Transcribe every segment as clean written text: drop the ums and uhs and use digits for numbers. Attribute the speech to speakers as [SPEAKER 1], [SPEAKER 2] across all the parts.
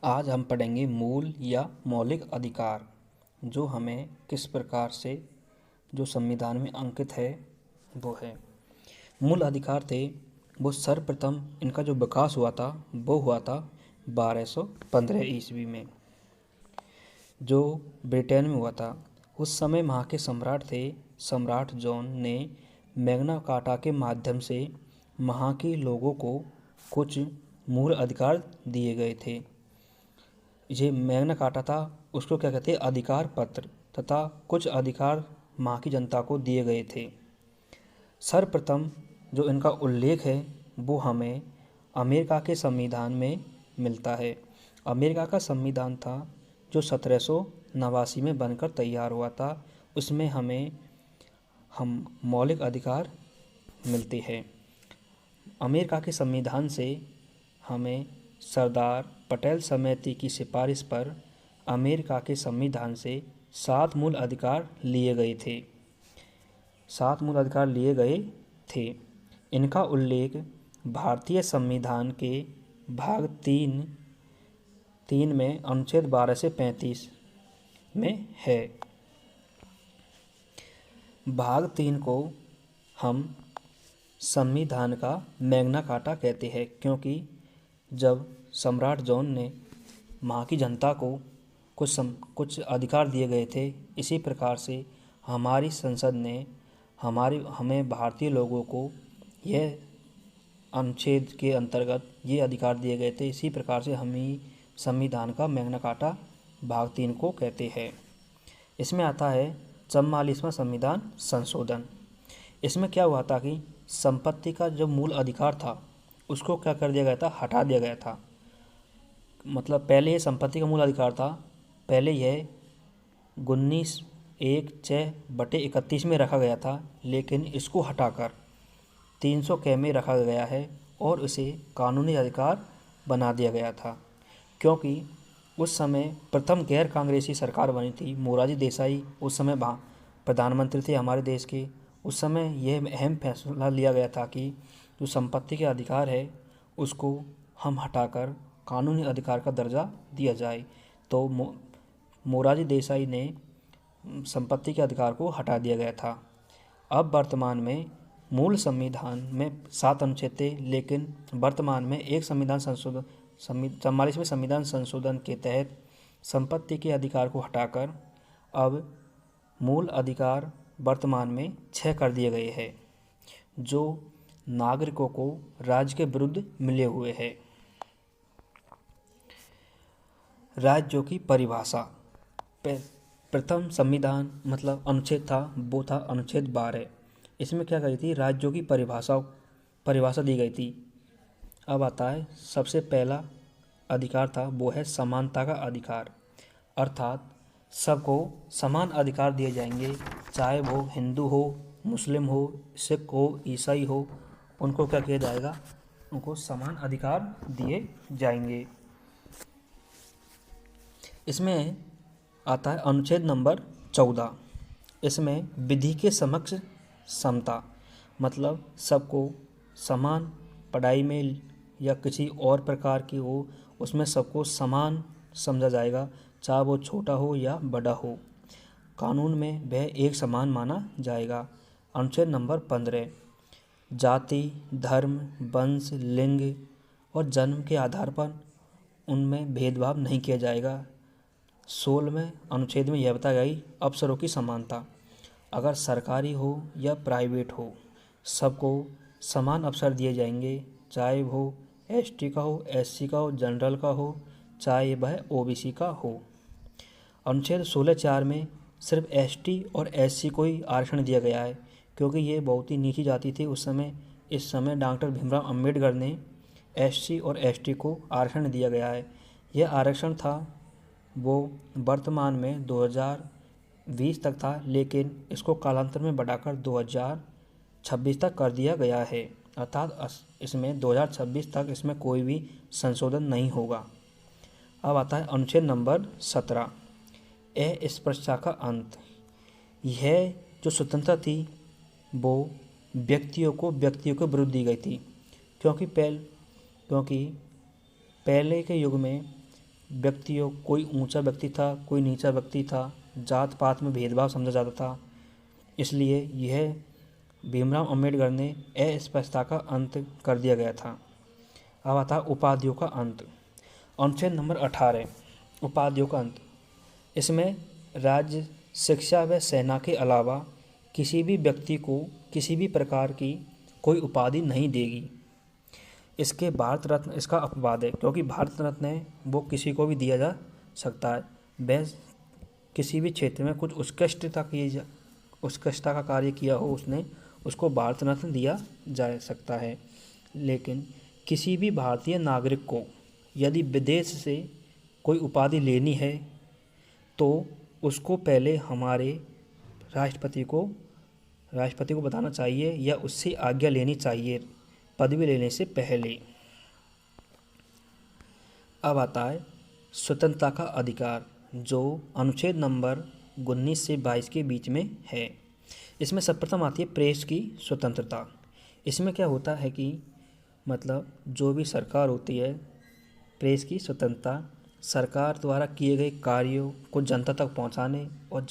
[SPEAKER 1] आज हम पढ़ेंगे मूल या मौलिक अधिकार जो हमें किस प्रकार से जो संविधान में अंकित है वो है। मूल अधिकार थे वो सर्वप्रथम इनका जो विकास हुआ था वो हुआ था 1215 ईस्वी में, जो ब्रिटेन में हुआ था। उस समय वहाँ के सम्राट थे सम्राट जॉन ने मैग्ना कार्टा के माध्यम से वहाँ के लोगों को कुछ मूल अधिकार दिए गए थे। ये मैग्ना कार्टा था, उसको क्या कहते हैं, अधिकार पत्र, तथा कुछ अधिकार वहाँ की जनता को दिए गए थे। सर्वप्रथम जो इनका उल्लेख है वो हमें अमेरिका के संविधान में मिलता है। अमेरिका का संविधान था जो 1789 में बनकर तैयार हुआ था। उसमें हम मौलिक अधिकार मिलते हैं। अमेरिका के संविधान से हमें सरदार पटेल समिति की सिफारिश पर अमेरिका के संविधान से 7 मूल अधिकार लिए गए थे। 7 मूल अधिकार लिए गए थे। इनका उल्लेख भारतीय संविधान के भाग 3 में अनुच्छेद 12 से 35 में है। भाग 3 को हम संविधान का मैग्ना कार्टा कहते हैं, क्योंकि जब सम्राट जॉन ने वहाँ की जनता को कुछ अधिकार दिए गए थे, इसी प्रकार से हमारी संसद ने हमें भारतीय लोगों को यह अनुच्छेद के अंतर्गत ये अधिकार दिए गए थे। इसी प्रकार से हम ही संविधान का मैग्ना कार्टा भाग 3 को कहते हैं। इसमें आता है 44वां संविधान संशोधन। इसमें क्या हुआ था कि संपत्ति का जो मूल अधिकार था उसको क्या कर दिया गया था, हटा दिया गया था। मतलब पहले ये संपत्ति का मूल अधिकार था, पहले यह 19(1)(6)/31 में रखा गया था, लेकिन इसको हटाकर 300 K में रखा गया है और उसे कानूनी अधिकार बना दिया गया था। क्योंकि उस समय प्रथम गैर कांग्रेसी सरकार बनी थी, मोरारजी देसाई उस समय प्रधानमंत्री थे हमारे देश के। उस समय यह अहम फैसला लिया गया था कि जो संपत्ति के अधिकार है उसको हम हटाकर कानूनी अधिकार का दर्जा दिया जाए। तो मोरारजी देसाई ने संपत्ति के अधिकार को हटा दिया गया था। अब वर्तमान में मूल संविधान में 7 अनुच्छेद थे, लेकिन वर्तमान में एक संविधान संशोधन 44वें संविधान संशोधन के तहत संपत्ति के अधिकार को हटाकर अब मूल अधिकार वर्तमान में 6 कर दिए गए हैं, जो नागरिकों को राज्य के विरुद्ध मिले हुए हैं। राज्यों की परिभाषा। प्रथम संविधान मतलब अनुच्छेद था वो था अनुच्छेद 12। इसमें क्या कही थी, राज्यों की परिभाषा दी गई थी। अब आता है सबसे पहला अधिकार था वो है समानता का अधिकार, अर्थात सबको समान अधिकार दिए जाएंगे, चाहे वो हिंदू हो, मुस्लिम हो, सिख हो, ईसाई हो, उनको क्या किया जाएगा, उनको समान अधिकार दिए जाएंगे। इसमें आता है अनुच्छेद नंबर 14। इसमें विधि के समक्ष समता, मतलब सबको समान पढ़ाई में या किसी और प्रकार की हो उसमें सबको समान समझा जाएगा, चाहे वो छोटा हो या बड़ा हो, कानून में वह एक समान माना जाएगा। अनुच्छेद नंबर 15, जाति, धर्म, वंश, लिंग और जन्म के आधार पर उनमें भेदभाव नहीं किया जाएगा। 16वें अनुच्छेद में यह बताई गई अवसरों की समानता, अगर सरकारी हो या प्राइवेट हो सबको समान अवसर दिए जाएंगे, चाहे वो एसटी का हो, एससी का हो, जनरल का हो, चाहे वह ओबीसी का हो। अनुच्छेद 16(4) में सिर्फ एसटी और एससी को ही आरक्षण दिया गया है, क्योंकि ये बहुत ही नीची जाति थी उस समय। इस समय डॉक्टर भीमराव अंबेडकर ने एससी और एसटी को आरक्षण दिया गया है। यह आरक्षण था वो वर्तमान में 2020 तक था, लेकिन इसको कालांतर में बढ़ाकर 2026 तक कर दिया गया है, अर्थात इसमें 2026 तक इसमें कोई भी संशोधन नहीं होगा। अब आता है अनुच्छेद नंबर 17, अस्पृश्यता का अंत। यह जो स्वतंत्रता थी वो व्यक्तियों के विरुद्ध दी गई थी, क्योंकि पहले के युग में व्यक्तियों, कोई ऊंचा व्यक्ति था, कोई नीचा व्यक्ति था, जात पात में भेदभाव समझा जाता था। इसलिए यह भीमराव अंबेडकर ने अस्पृश्यता का अंत कर दिया गया था। अब आता है उपाधियों का अंत। अनुच्छेद नंबर 18, उपाधियों का अंत। इसमें राज्य, शिक्षा व सेना के अलावा किसी भी व्यक्ति को किसी भी प्रकार की कोई उपाधि नहीं देगी। इसके भारत रत्न इसका अपवाद है, क्योंकि भारत रत्न है वो किसी को भी दिया जा सकता है। वह किसी भी क्षेत्र में कुछ उत्कृष्टता का कार्य किया हो उसने, उसको भारत रत्न दिया जा सकता है। लेकिन किसी भी भारतीय नागरिक को यदि विदेश से कोई उपाधि लेनी है तो उसको पहले हमारे राष्ट्रपति को बताना चाहिए या उससे आज्ञा लेनी चाहिए पदवी लेने से पहले। अब आता है स्वतंत्रता का अधिकार, जो अनुच्छेद नंबर 19 से 22 के बीच में है। इसमें सर्वप्रथम आती है प्रेस की स्वतंत्रता। इसमें क्या होता है कि मतलब जो भी सरकार होती है, प्रेस की स्वतंत्रता सरकार द्वारा किए गए कार्यों को जनता तक पहुंचाने और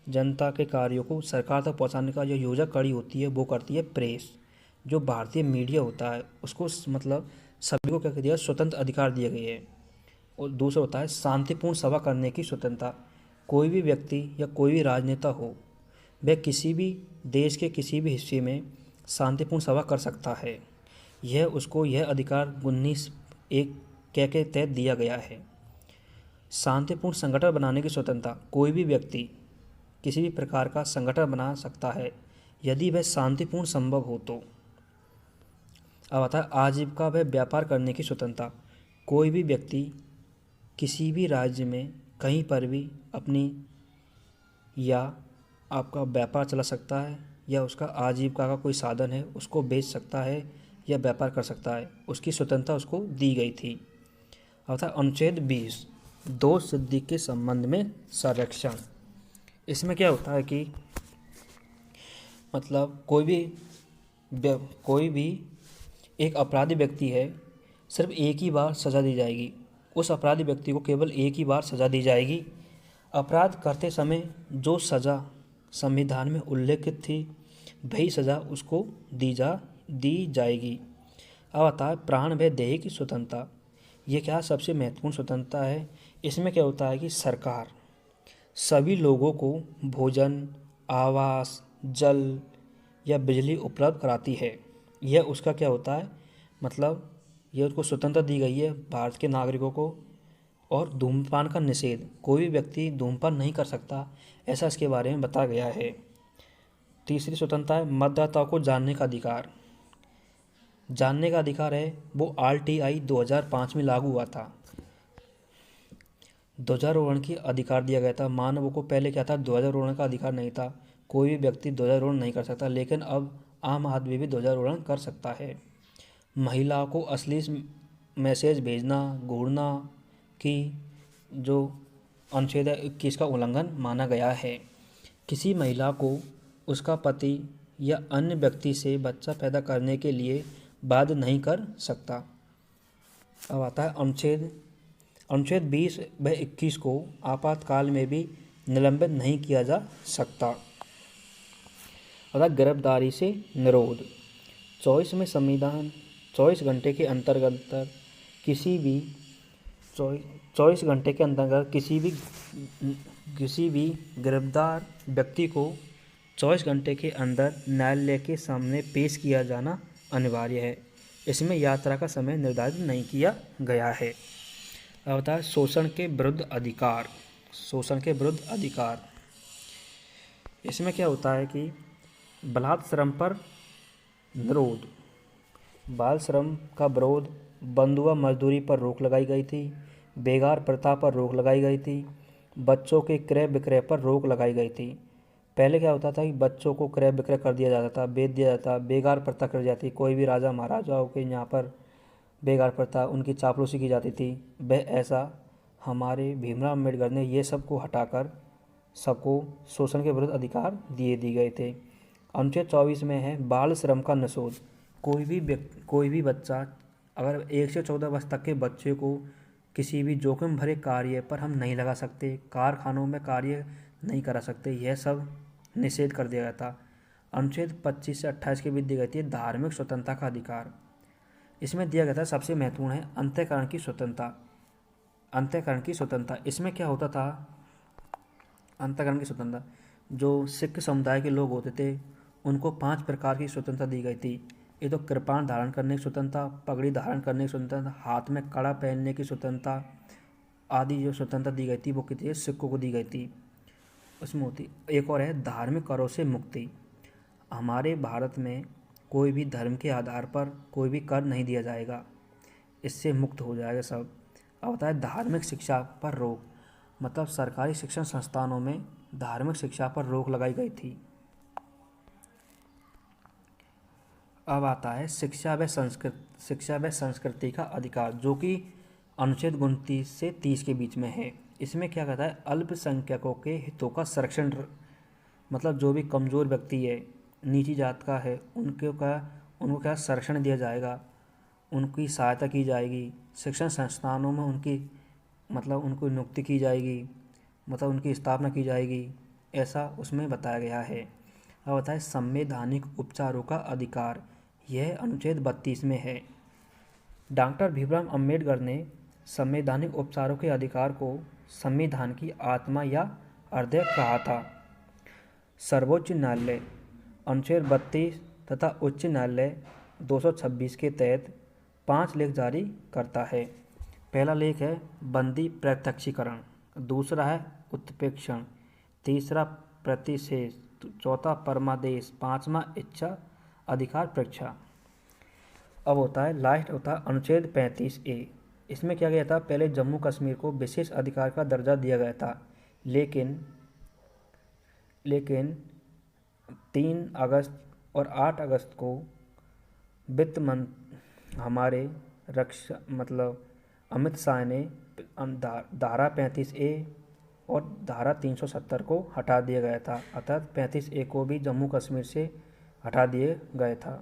[SPEAKER 1] जनता के कार्यों को सरकार तक पहुंचाने का जो योजक कड़ी होती है वो करती है प्रेस। जो भारतीय मीडिया होता है उसको मतलब सभी को क्या दिया, स्वतंत्र अधिकार दिए गए हैं। और दूसरा होता है शांतिपूर्ण सभा करने की स्वतंत्रता। कोई भी व्यक्ति या कोई भी राजनेता हो, वह किसी भी देश के किसी भी हिस्से में शांतिपूर्ण सभा कर सकता है। यह अधिकार 19(1) के तहत दिया गया है। शांतिपूर्ण संगठन बनाने की स्वतंत्रता। कोई भी व्यक्ति किसी भी प्रकार का संगठन बना सकता है यदि वह शांतिपूर्ण संभव हो तो। अब आता है आजीविका व व्यापार करने की स्वतंत्रता। कोई भी व्यक्ति किसी भी राज्य में कहीं पर भी अपनी या आपका व्यापार चला सकता है या उसका आजीविका का कोई साधन है उसको बेच सकता है या व्यापार कर सकता है, उसकी स्वतंत्रता उसको दी गई थी। अब था अनुच्छेद 20, दोष सिद्धि के संबंध में संरक्षण। इसमें क्या होता है कि मतलब कोई भी एक अपराधी व्यक्ति है, सिर्फ एक ही बार सज़ा दी जाएगी। उस अपराधी व्यक्ति को केवल एक ही बार सज़ा दी जाएगी। अपराध करते समय जो सज़ा संविधान में उल्लेखित थी वही सज़ा उसको दी जाएगी। अब आता है प्राण व देह की स्वतंत्रता। ये क्या सबसे महत्वपूर्ण स्वतंत्रता है। इसमें क्या होता है कि सरकार सभी लोगों को भोजन, आवास, जल या बिजली उपलब्ध कराती है। यह उसका क्या होता है मतलब यह उसको स्वतंत्रता दी गई है भारत के नागरिकों को। और धूम्रपान का निषेध, कोई भी व्यक्ति धूम्रपान नहीं कर सकता, ऐसा इसके बारे में बताया गया है। तीसरी स्वतंत्रता है मतदाताओं को जानने का अधिकार। जानने का अधिकार है वो RTI 2005 में लागू हुआ था। ध्वजारोहण की अधिकार दिया गया था। मानवों को पहले क्या था, ध्वजारोहण का अधिकार नहीं था, कोई भी व्यक्ति ध्वजारोहण नहीं कर सकता, लेकिन अब आम आदमी भी ध्वजारोहण कर सकता है। महिलाओं को अश्लील मैसेज भेजना, घूरना की जो अनुच्छेद 21 का उल्लंघन माना गया है। किसी महिला को उसका पति या अन्य व्यक्ति से बच्चा पैदा करने के लिए बाध्य नहीं कर सकता। अब आता है अनुच्छेद 20 व 21 को आपातकाल में भी निलंबित नहीं किया जा सकता। अर्थात गिरफ्तारी से निरोध। 24 घंटे के अंतर्गत किसी भी गिरफ्तार व्यक्ति को 24 घंटे के अंदर न्यायालय के सामने पेश किया जाना अनिवार्य है। इसमें यात्रा का समय निर्धारित नहीं किया गया है। अब होता है शोषण के विरुद्ध अधिकार। इसमें क्या होता है कि बलात् श्रम पर विरोध, बाल श्रम का विरोध, बंधुआ मजदूरी पर रोक लगाई गई थी, बेगार प्रथा पर रोक लगाई गई थी, बच्चों के क्रय विक्रय पर रोक लगाई गई थी। पहले क्या होता था कि बच्चों को क्रय विक्रय कर दिया जाता था, बेच दिया जाता, बेगार प्रथा कर जाती। कोई भी राजा महाराजाओं के यहाँ पर बेगार प्रथा, उनकी चापलूसी की जाती थी। वह ऐसा हमारे भीमराव अम्बेडकर ने ये सब को हटाकर सबको शोषण के विरुद्ध अधिकार दी गए थे। अनुच्छेद 24 में है बाल श्रम का निषेध। कोई भी बच्चा अगर 1 से 14 वर्ष तक के बच्चे को किसी भी जोखिम भरे कार्य पर हम नहीं लगा सकते, कारखानों में कार्य नहीं करा सकते, यह सब निषेध कर दिया गया था। अनुच्छेद 25 से 28 के बीच दी गई थी धार्मिक स्वतंत्रता का अधिकार। इसमें दिया गया था सबसे महत्वपूर्ण है अंतःकरण की स्वतंत्रता। अंतःकरण की स्वतंत्रता, इसमें क्या होता था? अंतःकरण की स्वतंत्रता, जो सिख समुदाय के लोग होते थे उनको 5 प्रकार की स्वतंत्रता दी गई थी। ये तो कृपाण धारण करने की स्वतंत्रता, पगड़ी धारण करने की स्वतंत्रता, हाथ में कड़ा पहनने की स्वतंत्रता आदि जो स्वतंत्रता दी गई थी वो कितनी सिखों को दी गई थी। उसमें होती एक और है धार्मिक करों से मुक्ति। हमारे भारत में कोई भी धर्म के आधार पर कोई भी कर नहीं दिया जाएगा, इससे मुक्त हो जाएगा सब। अब होता है धार्मिक शिक्षा पर रोक, मतलब सरकारी शिक्षण संस्थानों में धार्मिक शिक्षा पर रोक लगाई गई थी। अब आता है शिक्षा व संस्कृति का अधिकार, जो कि अनुच्छेद 29 से 30 के बीच में है। इसमें क्या कहता है? अल्पसंख्यकों के हितों का संरक्षण, मतलब जो भी कमज़ोर व्यक्ति है, नीची जात का है, उनको क्या संरक्षण दिया जाएगा, उनकी सहायता की जाएगी, शिक्षण संस्थानों में उनकी नियुक्ति की जाएगी, मतलब उनकी स्थापना की जाएगी, ऐसा उसमें बताया गया है। अब बताए संवैधानिक उपचारों का अधिकार, यह अनुच्छेद 32 में है। डॉक्टर भीमराव अंबेडकर ने संवैधानिक उपचारों के अधिकार को संविधान की आत्मा या हृदय कहा था। सर्वोच्च न्यायालय अनुच्छेद 32 तथा उच्च न्यायालय 226 के तहत 5 लेख जारी करता है। पहला लेख है बंदी प्रत्यक्षीकरण, दूसरा है उत्प्रेक्षण, तीसरा प्रतिषेध, चौथा परमादेश, पांचवा इच्छा अधिकार परीक्षा। अब होता है लास्ट होता है अनुच्छेद 35A। इसमें क्या गया था? पहले जम्मू कश्मीर को विशेष अधिकार का दर्जा दिया गया था, लेकिन 3 अगस्त और 8 अगस्त को वित्त मंत्री हमारे अमित शाह ने धारा 35A और धारा 370 को हटा दिया गया था, अर्थात 35A को भी जम्मू कश्मीर से हटा दिए गया था।